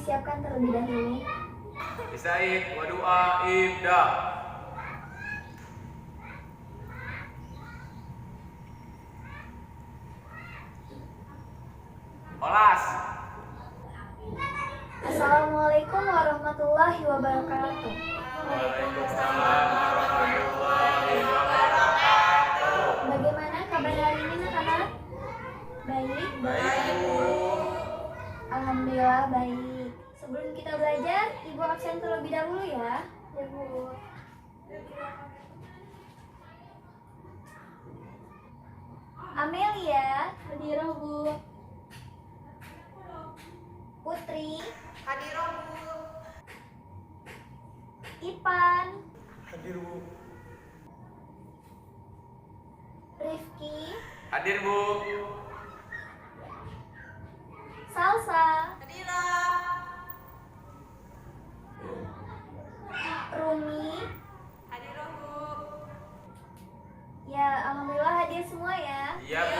disiapkan terlebih dahulu. Bisaik wa doa ibda. Olas. Assalamualaikum warahmatullahi wabarakatuh. Waalaikumsalam warahmatullahi wabarakatuh. Bagaimana kabar hari ini anak-anak? Baik? Baik, Bu. Alhamdulillah baik. Sebelum kita belajar, Ibu absen terlebih dahulu ya. Ya, Bu. Amelia, hadirah, Bu. Putri, Hadirah, Bu. Ipan, Hadir, Bu. Rifki, Hadir, Bu. Salsa, Hadirah. Rumi. Hadirah, Bu. Ya, alhamdulillah hadir semua ya. Iya, Bu.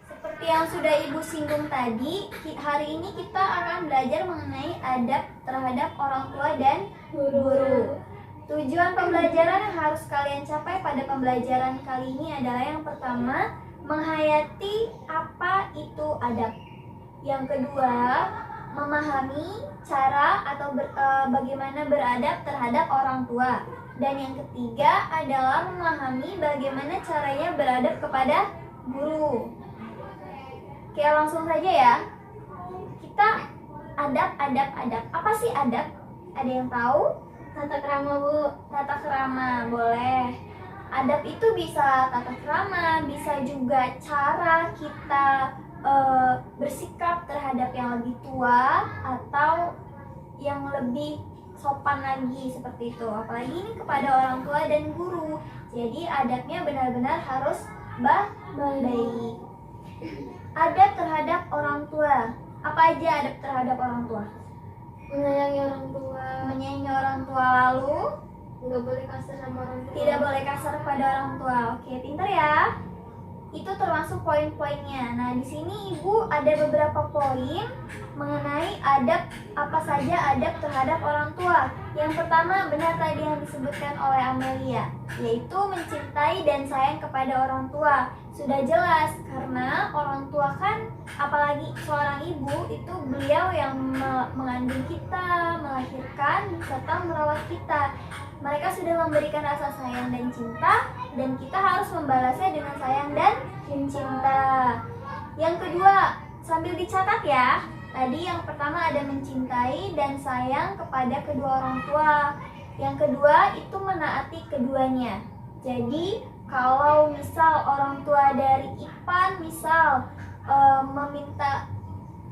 Seperti yang sudah Ibu singgung tadi, hari ini kita akan belajar mengenai adab terhadap orang tua dan guru. Tujuan pembelajaran yang harus kalian capai pada pembelajaran kali ini adalah yang pertama, menghayati apa itu adab. Yang kedua, memahami cara atau bagaimana beradab terhadap orang tua. Dan yang ketiga adalah memahami bagaimana caranya beradab kepada guru. Oke, langsung saja ya. Kita adab. Apa sih adab? Ada yang tahu? Tata krama, Bu. Tata krama, boleh. Adab itu bisa tata krama, bisa juga cara kita bersikap terhadap yang lebih tua atau yang lebih sopan lagi seperti itu. Apalagi ini kepada orang tua dan guru. Jadi adabnya benar-benar harus baik. Adab terhadap orang tua. Apa aja adab terhadap orang tua? Menyayangi orang tua, Menyayangi orang tua, lalu nggak boleh kasar sama orang tua. tidak boleh kasar pada orang tua. Oke, pintar ya. Itu termasuk poin-poinnya. Nah, di sini Ibu ada beberapa poin mengenai adab, apa saja adab terhadap orang tua. Yang pertama, benar tadi yang disebutkan oleh Amelia, yaitu mencintai dan sayang kepada orang tua. Sudah jelas, karena orang tua kan, apalagi seorang ibu, itu beliau yang mengandung kita, melahirkan, serta merawat kita. Mereka sudah memberikan rasa sayang dan cinta, dan kita harus membalasnya dengan sayang dan cinta. Yang kedua, sambil dicatat ya. Tadi yang pertama ada mencintai dan sayang kepada kedua orang tua. Yang kedua itu menaati keduanya. Jadi kalau misal orang tua dari Ipan misal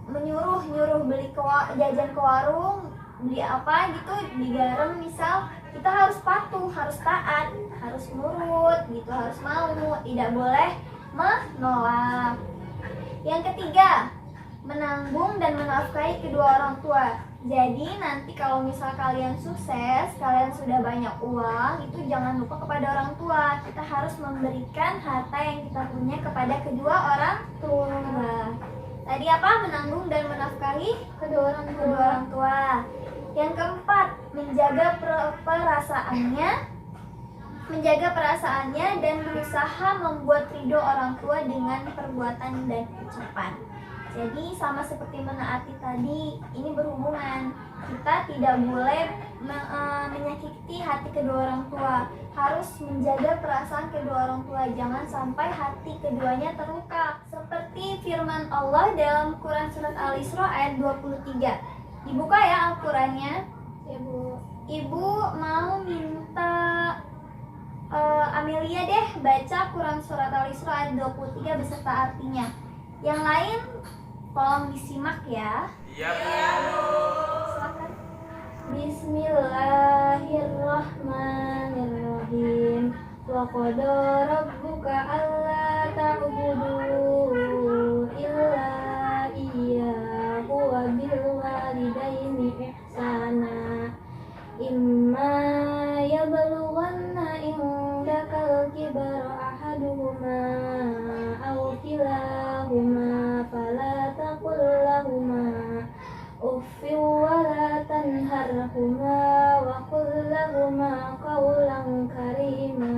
menyuruh beli jajan ke warung, beli apa gitu, di garam misal, kita harus patuh, harus taat, harus nurut gitu, harus mau, tidak boleh menolak. Yang ketiga, menanggung dan menafkahi kedua orang tua. Jadi nanti kalau misal kalian sukses, kalian sudah banyak uang, itu jangan lupa kepada orang tua. Kita harus memberikan harta yang kita punya kepada kedua orang tua. Tadi apa? Menanggung dan menafkahi kedua orang tua. Yang keempat, menjaga perasaannya dan berusaha membuat ridho orang tua dengan perbuatan dan ucapan. Jadi sama seperti menaati tadi, ini berhubungan. Kita tidak boleh menyakiti hati kedua orang tua. Harus menjaga perasaan kedua orang tua, jangan sampai hati keduanya terluka. Seperti firman Allah dalam Quran surat Al-Isra ayat 23. Dibuka ya Al-Qurannya. Ya, Bu. Ibu mau minta Amelia deh baca Quran surat Al-Isra ayat 23 beserta artinya. Yang lain tolong disimak ya. Iya, Bu. Silakan. Bismillahirrahmanirrahim. Wa qada rabbuka alla ta'budu illa iyyahu wa bil walidaini ihsana. Imma yablughanna indakal kibara ahaduhuma aw kilahuma fala taqul lahuma uffin wa la tanharhuma wa qul lahuma qawlan karima.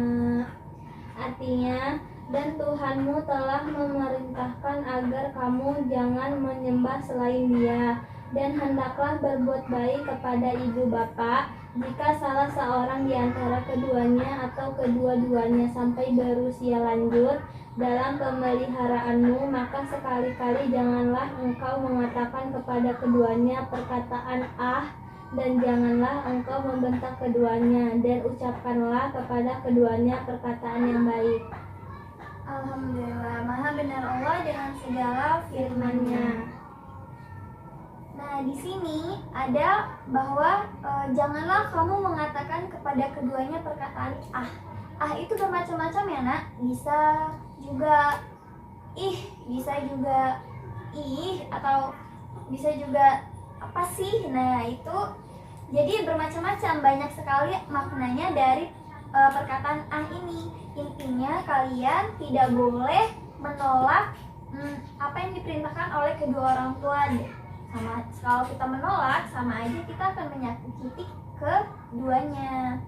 Artinya, dan Tuhanmu telah memerintahkan agar kamu jangan menyembah selain Dia, dan hendaklah berbuat baik kepada ibu bapa. Jika salah seorang di antara keduanya atau kedua-duanya sampai berusia lanjut dalam pemeliharaanmu, maka sekali-kali janganlah engkau mengatakan kepada keduanya perkataan "ah", dan janganlah engkau membentak keduanya, dan ucapkanlah kepada keduanya perkataan yang baik. Alhamdulillah, maha benar Allah dengan segala firman-Nya. Nah, di sini ada bahwa janganlah kamu mengatakan kepada keduanya perkataan "ah". Ah itu bermacam-macam ya, Nak. Bisa juga ih, bisa juga ih, atau bisa juga apa sih. Nah, itu jadi bermacam-macam, banyak sekali maknanya dari perkataan ah ini. Intinya kalian tidak boleh menolak apa yang diperintahkan oleh kedua orang tua. Sama, kalau kita menolak sama aja kita akan menyakiti keduanya.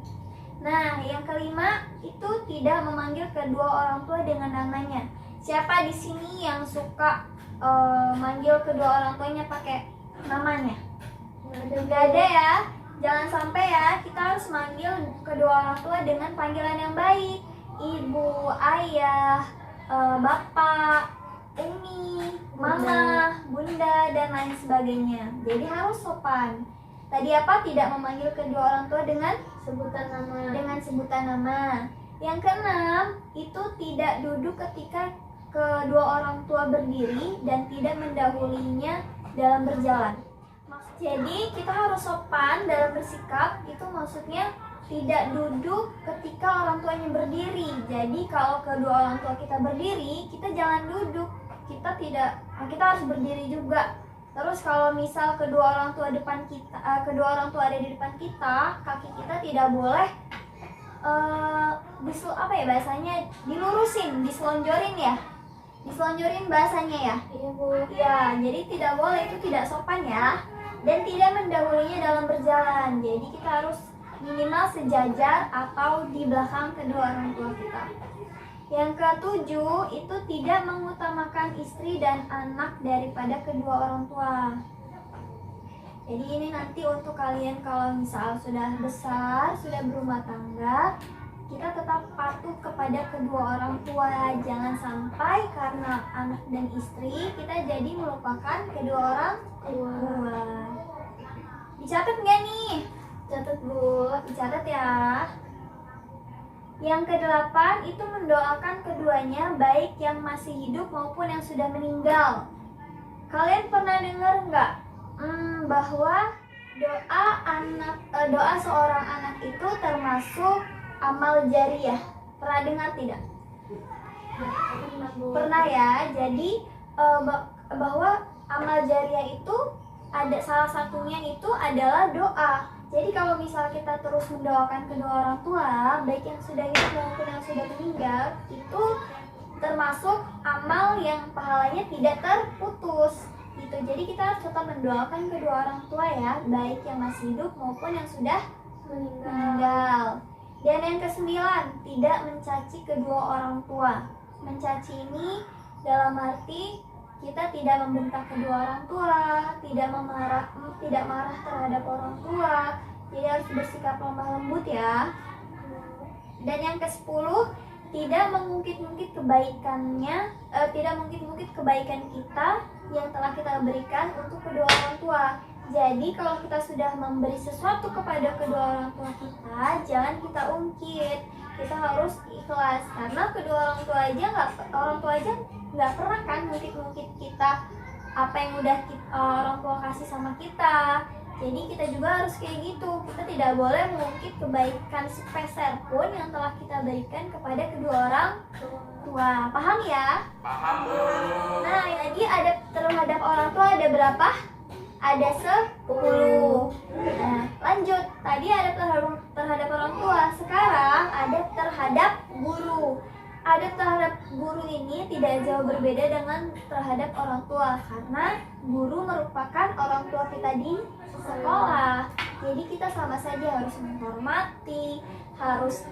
Nah, yang kelima itu tidak memanggil kedua orang tua dengan namanya. Siapa di sini yang suka manggil kedua orang tuanya pakai namanya? Nggak ada ya. Jangan sampai ya, kita harus manggil kedua orang tua dengan panggilan yang baik. Ibu, ayah, bapak, umi, mama, bunda, dan lain sebagainya. Jadi harus sopan. Tadi apa? Tidak memanggil kedua orang tua dengan Sebutan nama. dengan sebutan nama. Yang keenam, itu tidak duduk ketika kedua orang tua berdiri dan tidak mendahulinya dalam berjalan. Jadi kita harus sopan dalam bersikap, itu maksudnya tidak duduk ketika orang tuanya berdiri. Jadi kalau kedua orang tua kita berdiri, kita jangan duduk. Kita harus berdiri juga. Terus kalau misal kedua orang tua ada di depan kita, kaki kita tidak boleh dilurusin, diselonjorin ya. Diselonjorin bahasanya ya. Iya, Bu. Ya, jadi tidak boleh, itu tidak sopan ya. Dan tidak mendahulunya dalam berjalan. Jadi kita harus minimal sejajar atau di belakang kedua orang tua kita. Yang ketujuh, itu tidak mengutamakan istri dan anak daripada kedua orang tua. Jadi ini nanti untuk kalian kalau misal sudah besar, sudah berumah tangga, kita tetap patuh kepada kedua orang tua. Jangan sampai karena anak dan istri kita jadi melupakan kedua orang tua. Dicatat nggak nih? Catat, Bu. Dicatat ya. Yang kedelapan itu mendoakan keduanya, baik yang masih hidup maupun yang sudah meninggal. Kalian pernah dengar nggak bahwa doa seorang anak itu termasuk amal jariyah? Pernah dengar tidak? Pernah ya. Jadi bahwa amal jariyah itu ada salah satunya itu adalah doa. Jadi kalau misal kita terus mendoakan kedua orang tua, baik yang sudah hidup maupun yang sudah meninggal, itu termasuk amal yang pahalanya tidak terputus. Gitu. Jadi kita harus tetap mendoakan kedua orang tua ya, baik yang masih hidup maupun yang sudah meninggal. Dan yang kesembilan, tidak mencaci kedua orang tua. Mencaci ini dalam arti kita tidak membentak kedua orang tua, tidak marah terhadap orang tua. Jadi harus bersikap lemah lembut ya. Dan yang ke-10, tidak mengungkit-ungkit kebaikan kita yang telah kita berikan untuk kedua orang tua. Jadi kalau kita sudah memberi sesuatu kepada kedua orang tua kita, jangan kita ungkit. Kita harus ikhlas, karena kedua orang tua aja nggak pernah kan ngungkit kita apa yang udah orang tua kasih sama kita. Jadi kita juga harus kayak gitu. Kita tidak boleh mengungkit kebaikan sepeser pun yang telah kita berikan kepada kedua orang tua. Paham ya? Paham, Bu. Nah, lagi ada terhadap orang tua ada berapa? Ada 10. Nah, lanjut. Tadi ada terhadap orang tua. Sekarang ada terhadap guru. adab terhadap guru ini tidak jauh berbeda dengan terhadap orang tua, karena guru merupakan orang tua kita di sekolah. Jadi kita sama saja harus menghormati, harus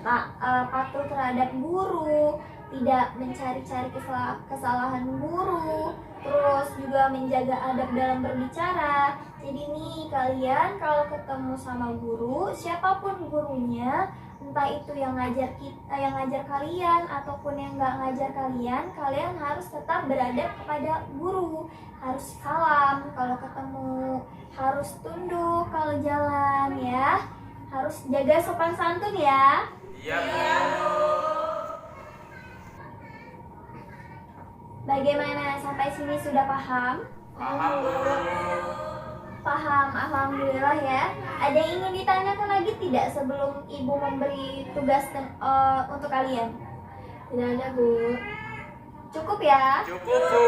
patuh terhadap guru, tidak mencari-cari kesalahan guru, terus juga menjaga adab dalam berbicara. Jadi nih kalian kalau ketemu sama guru, siapapun gurunya, entah itu yang ngajar kalian ataupun yang nggak ngajar kalian, kalian harus tetap beradab kepada guru, harus salam kalau ketemu, harus tunduk kalau jalan ya, harus jaga sopan santun ya. Iya, Bu. Bagaimana, sampai sini sudah paham? Paham, Bu. Paham, alhamdulillah ya. Ada yang ingin ditanyakan lagi tidak sebelum ibu memberi tugas untuk kalian? Tidak ada, Bu. Cukup ya? Cukup, Bu.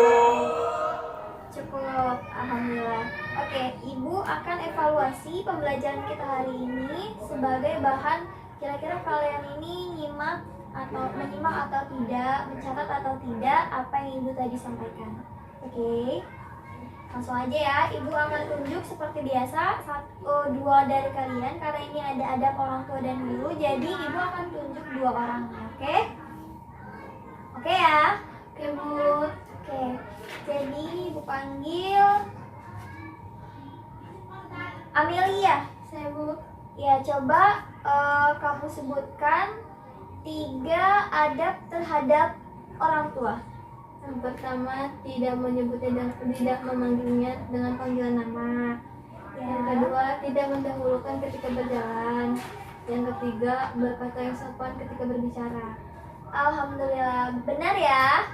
Cukup, alhamdulillah. Oke, ibu akan evaluasi pembelajaran kita hari ini sebagai bahan kira-kira kalian ini menyimak atau tidak, mencatat atau tidak apa yang ibu tadi sampaikan. Oke. Langsung aja ya, ibu akan tunjuk seperti biasa 2 dari kalian, karena ini ada adab orang tua dan guru, jadi ibu akan tunjuk 2 orangnya, oke? Oke ya? Oke Bu. Oke, jadi ibu panggil Amelia. Saya, Bu. Ya, coba kamu sebutkan 3 adab terhadap orang tua. Yang pertama, tidak menyebutnya dan tidak memanggilnya dengan panggilan nama. Yang kedua, tidak mendahulukan ketika berjalan. Yang ketiga, berkata yang sopan ketika berbicara. Alhamdulillah, benar ya?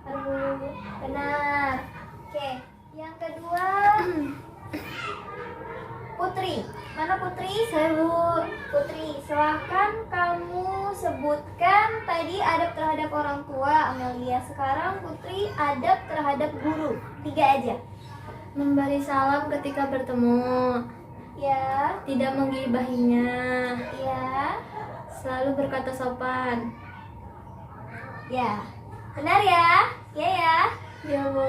Aduh, Benar. Oke, yang kedua Putri. Mana Putri? saya, Bu. Putri, silahkan kamu sebutkan tadi adab terhadap orang tua, Amelia. Sekarang Putri, adab terhadap guru. 3 aja. Memberi salam ketika bertemu. Ya, Tidak menggibahinya. ya, Selalu berkata sopan. ya. Benar ya? Ya ya? Ya, Bu.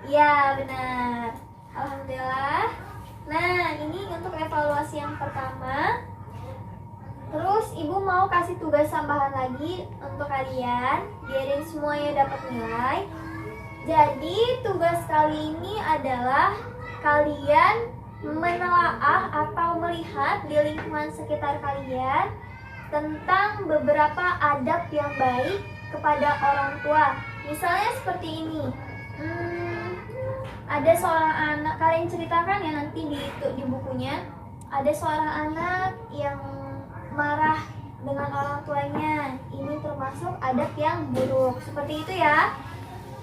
Ya, benar. Alhamdulillah. Nah, ini untuk evaluasi yang pertama. Terus ibu mau kasih tugas tambahan lagi untuk kalian, biarin semuanya dapat nilai. Jadi tugas kali ini adalah kalian menelaah atau melihat di lingkungan sekitar kalian tentang beberapa adab yang baik kepada orang tua. Misalnya seperti ini. Ada seorang anak, kalian ceritakan ya nanti di bukunya. Ada seorang anak yang marah dengan orang tuanya. Ini termasuk adab yang buruk. Seperti itu ya.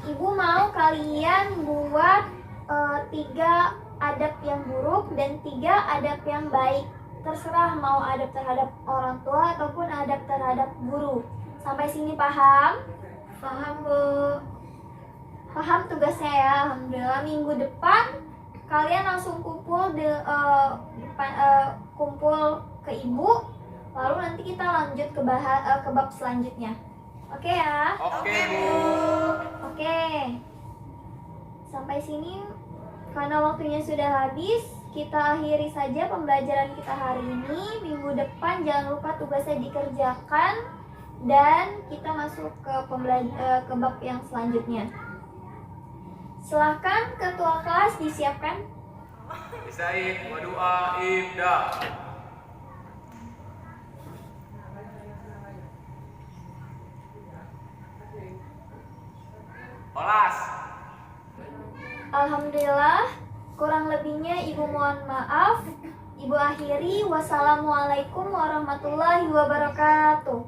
Ibu mau kalian buat 3 adab yang buruk dan 3 adab yang baik. Terserah mau adab terhadap orang tua ataupun adab terhadap guru. Sampai sini paham? Paham, Bu. Paham tugasnya ya, alhamdulillah. Minggu depan kalian langsung kumpul kumpul ke ibu, lalu nanti kita lanjut ke bab selanjutnya. Oke ya? Oke, Bu. Oke. Sampai sini karena waktunya sudah habis, kita akhiri saja pembelajaran kita hari ini. Minggu depan jangan lupa tugasnya dikerjakan dan kita masuk ke ke bab yang selanjutnya. Silahkan ketua kelas disiapkan. Isaid wa doa ibda. Olas. Alhamdulillah, kurang lebihnya ibu mohon maaf. Ibu akhiri, wassalamualaikum warahmatullahi wabarakatuh.